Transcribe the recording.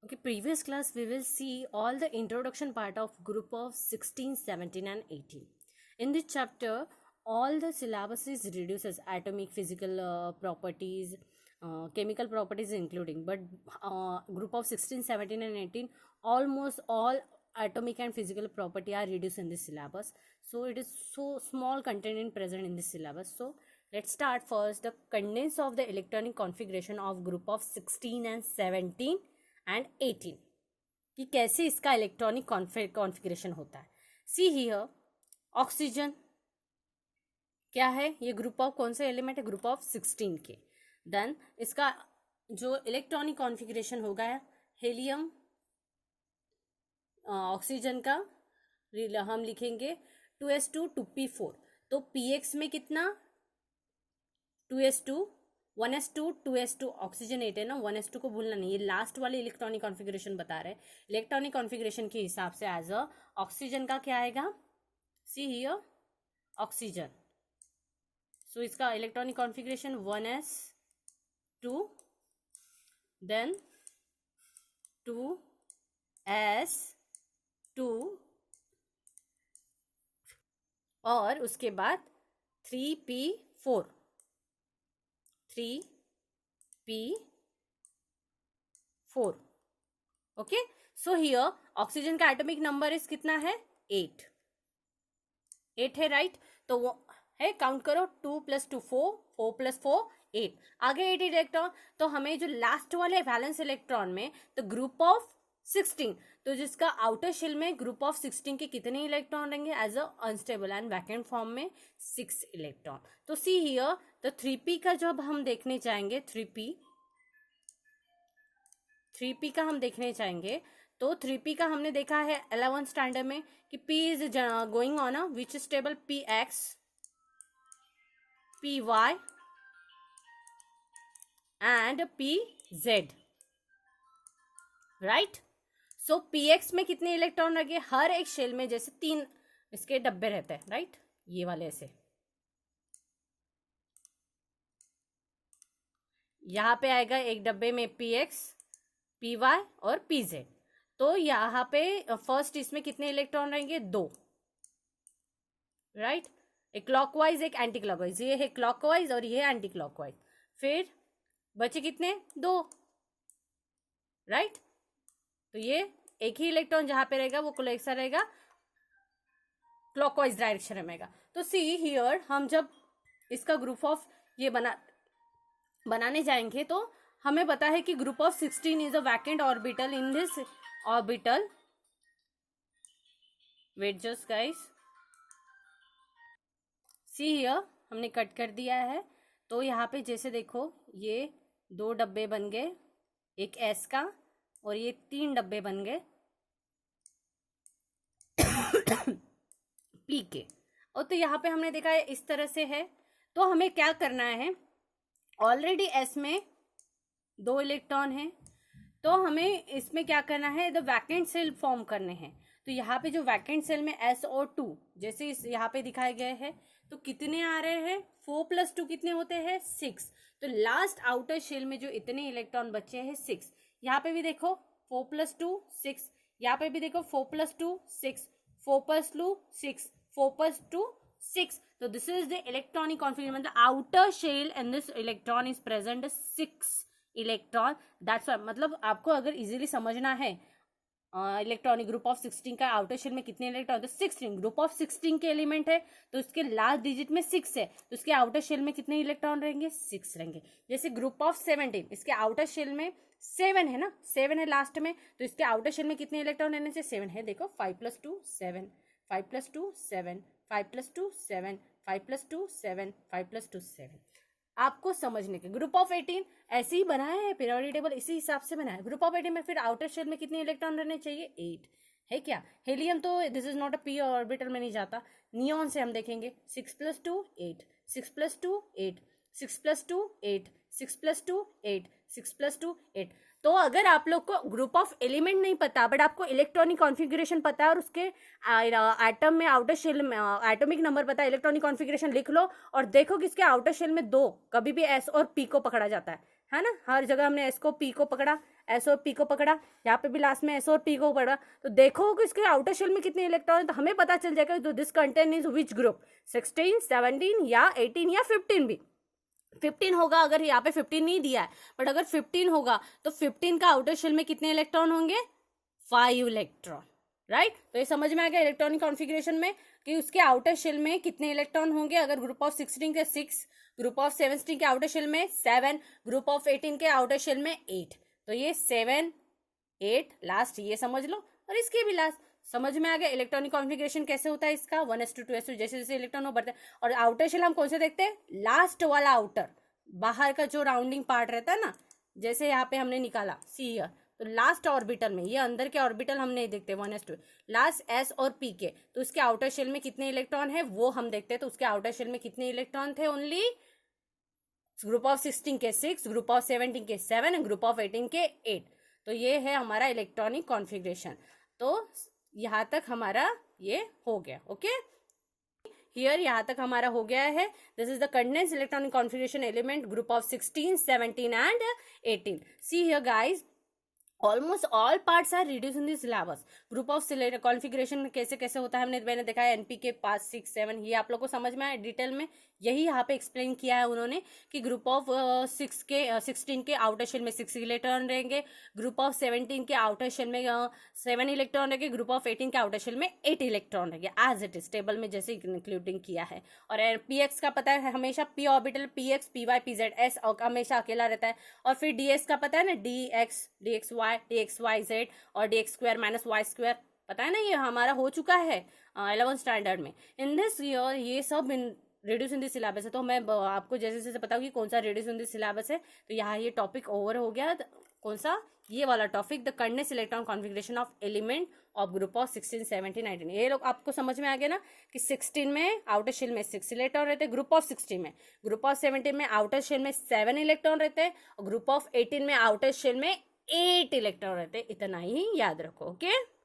Okay, previous class we will see all the introduction part of group of 16, 17 and 18. In this chapter, all the syllabus is reduced as atomic, physical properties, chemical properties including, but group of 16, 17 and 18, almost all atomic and physical property are reduced in this syllabus. So it is so small content present in this syllabus. So let's start first the contents of the electronic configuration of group of 16 and 17 and 18 कि कैसे इसका electronic configuration होता है. See here oxygen क्या है, ये group of कौन से एलिमेंट है, ग्रुप ऑफ 16 के. देन इसका जो इलेक्ट्रॉनिक कॉन्फ़िगरेशन होगा हेलियम ऑक्सीजन का हम लिखेंगे 2s2 2p4. तो px में कितना 2s2 1s2 2s2 ऑक्सीजन 8 है ना, 1s2 को भूलना नहीं. ये लास्ट वाले इलेक्ट्रॉनिक कॉन्फ़िगरेशन बता रहे हैं. इलेक्ट्रॉनिक कॉन्फ़िगरेशन के हिसाब से एज अ ऑक्सीजन का क्या आएगा, सी हियर ऑक्सीजन. सो इसका electronic configuration 1s2 then 2s2 और उसके बाद 3p4 3p4. Okay, so here oxygen का एटॉमिक नंबर इस कितना है 8 है, राइट. तो वो है, काउंट करो 2 + 2 4 4 + 4 8. आगे 8 इलेक्ट्रॉन. तो हमें जो लास्ट वाले वैलेंस इलेक्ट्रॉन में तो ग्रुप ऑफ 16, तो जिसका आउटर शेल में ग्रुप ऑफ 16 के कितने इलेक्ट्रॉन रहेंगे as a unstable and vacant form में 6 इलेक्ट्रॉन. तो सी हियर तो 3p का जब हम देखने जाएंगे 3p का हम देखने जाएंगे तो 3p का हमने देखा है 11 स्टैंडर्ड में कि p is going on a which stable px py and pz, right. So px में कितने इलेक्ट्रॉन लगे, हर एक शेल में जैसे 3 इसके डब्बे रहते हैं, राइट. ये वाले ऐसे यहाँ पे आएगा एक डब्बे में px py और pz. तो यहाँ पे फर्स्ट इसमें कितने इलेक्ट्रॉन रहेंगे 2, राइट. एक क्लॉकवाइज एक एंटी क्लॉकवाइज, ये है क्लॉकवाइज और ये है एंटी क्लॉकवाइज. फिर बचे कितने 2, राइट. तो ये एक ही इलेक्ट्रॉन जहां पे रहेगा वो कैसा रहेगा, क्लॉकवाइज डायरेक्शन में रहेगा. तो सी हियर हम जब इसका ग्रुप ऑफ ये बनाने जाएंगे तो हमें पता है कि group of 16 is a vacant orbital. In this orbital, wait just guys, see here हमने कट कर दिया है. तो यहाँ पे जैसे देखो ये 2 डब्बे बन गए, एक एस का और ये 3 डब्बे बन गए पी के. और तो यहाँ पे हमने देखा है इस तरह से है. तो हमें क्या करना है, ऑलरेडी एस में 2 इलेक्ट्रॉन है, तो हमें इसमें क्या करना है, द वैकेंट सेल फॉर्म करने हैं. तो यहाँ पे जो वैकेंट सेल में एस और 2 जैसे इस यहाँ पे दिखाए गए हैं, तो कितने आ रहे हैं 4 + 2 कितने होते हैं 6. तो लास्ट आउटर शेल में जो इतने इलेक्ट्रॉन बचे हैं 6. यहाँ पे भी देखो 4 + 2 6, यहाँ पे भी देखो 4 + 2 6, 4 + 2 6, 4 + 2 6. So this is the electronic configuration. The outer shell and this electron is present 6 electron. That's why, मतलब आपको अगर इजीली समझना है इलेक्ट्रॉनिक ग्रुप ऑफ 16 का आउटर शेल में कितने इलेक्ट्रॉन, तो 16 ग्रुप ऑफ 16 के एलिमेंट है तो उसके लास्ट डिजिट में 6 है, तो उसके आउटर शेल में कितने इलेक्ट्रॉन रहेंगे 6 रहेंगे. जैसे ग्रुप ऑफ 17 इसके आउटर शेल में 7 है ना, 7 है लास्ट में, तो इसके आउटर शेल में कितने इलेक्ट्रॉन रहने से 7 है. देखो 5 + 2 7, 5 + 2 7, 5 + 2 7, 5 + 2 7, 5 + 2 7. आपको समझने के ग्रुप ऑफ 18 ऐसे ही बनाया है, पीरियोडिक टेबल इसी हिसाब से बनाया है. ग्रुप ऑफ 18 में फिर आउटर शेल में कितने इलेक्ट्रॉन रहने चाहिए 8 है क्या. हेलियम तो this is not a P orbital में नहीं जाता. नियॉन से हम देखेंगे 6 + 2 8, 6 + 2 8, 6 + 2 8, 6 + 2 8, 6 + 2 8. तो अगर आप लोग को ग्रुप ऑफ एलिमेंट नहीं पता बट आपको इलेक्ट्रॉनिक कॉन्फ़िगरेशन पता है और उसके एटम में आउटर शेल में एटॉमिक नंबर पता है, इलेक्ट्रॉनिक कॉन्फ़िगरेशन लिख लो और देखो कि इसके आउटर शेल में 2 कभी भी एस और पी को पकड़ा जाता है. है ना, हर जगह हमने एस को पी को पकड़ा, एस और पी को पकड़ा, यहाँ पे भी लास्ट में एस और पी को पकड़ा, तो देखो कि इसके आउटर शेल में कितने इलेक्ट्रॉन है, तो हमें पता चल जाएगा तो this contain is which group, 16, 17 या 18 या 15 भी। 15 होगा, अगर यहाँ पे 15 नहीं दिया है, बट अगर 15 होगा तो 15 का आउटर शेल में कितने इलेक्ट्रॉन होंगे, 5 इलेक्ट्रॉन, राइट। तो ये समझ में आ गया इलेक्ट्रॉनिक कॉन्फ़िगरेशन में कि उसके आउटर शेल में कितने इलेक्ट्रॉन होंगे। अगर ग्रुप ऑफ 16 के 6, ग्रुप ऑफ 17 के आउटर शेल में 7, ग्रुप ऑफ 18 के आउटर शेल में 8, तो ये 7, 8 लास्ट, ये समझ लो, और इसके भी लास्ट। समझ में आ गया इलेक्ट्रॉनिक कॉन्फ़िगरेशन कैसे होता है इसका, 1s2 2s2, जैसे जैसे इलेक्ट्रॉन हो बढ़ते हैं। और आउटर शेल हम कौन से देखते हैं, लास्ट वाला आउटर, बाहर का जो राउंडिंग पार्ट रहता है ना, जैसे यहाँ पे हमने निकाला सी ईयर, तो लास्ट ऑर्बिटल में, ये अंदर के ऑर्बिटल हम नहीं देखते 1s2, लास्ट एस और पी के, तो उसके आउटर शेल में कितने इलेक्ट्रॉन है वो हम देखते हैं। तो उसके आउटर शेल में कितने इलेक्ट्रॉन थे, ओनली ग्रुप ऑफ 16 के 6, ग्रुप ऑफ 17 के 7 एंड ग्रुप ऑफ 18 के 8। तो ये है हमारा इलेक्ट्रॉनिक कॉन्फ़िगरेशन। तो यहाँ तक हमारा ये हो गया, ओके। हियर यहाँ तक हमारा हो गया है। This is the condensed electronic configuration element group of 16, 17 and 18। See here guys, almost all parts are reduce in this syllabus. Group of configuration कैसे कैसे होता है मैंने देखा है, एनपी के 5, 6, 7, ये आप लोग को समझ में आया डिटेल में, यही यहाँ पे एक्सप्लेन किया है उन्होंने कि ग्रुप ऑफ 16 के आउटर शेल में 6 इलेक्ट्रॉन रहेंगे, ग्रुप ऑफ 17 के आउटर शेल में 7 इलेक्ट्रॉन रहेंगे, ग्रुप ऑफ 18 के आउटर शेल में 8 इलेक्ट्रॉन रहेंगे, एज इट इज टेबल में जैसे इंक्लूडिंग किया है। और पीएक्स का पता है हमेशा P orbital P X, P Y, P Z, S हमेशा अकेला रहता है। और फिर डीएस का पता है ना, डीएक्स, डीएक्सवाई, डीएक्सवाईजेड और D X square minus Y square, पता है ना, ये हमारा हो चुका है 11th स्टैंडर्ड में। इन दिस ईयर ये सब रिड्यूस इन दिस सिलेबस है, तो मैं आपको जैसे जैसे बताऊँ कि कौन सा रिड्यूस इन दिस सिलेबस है। तो यहाँ ये टॉपिक ओवर हो गया, कौन सा, ये वाला topic, the condensed electron configuration of element of group of 16, 17, 19। ये लोग आपको समझ में आ गया ना कि 16 में आउटर शेल में 6 इलेक्ट्रॉन रहते हैं ग्रुप ऑफ 16 में, ग्रुप ऑफ 17 में आउटर शेल में 7 इलेक्ट्रॉन रहते हैं, और ग्रुप ऑफ 18 में आउटर शेल में 8 इलेक्ट्रॉन रहते हैं। इतना ही याद रखो, ओके।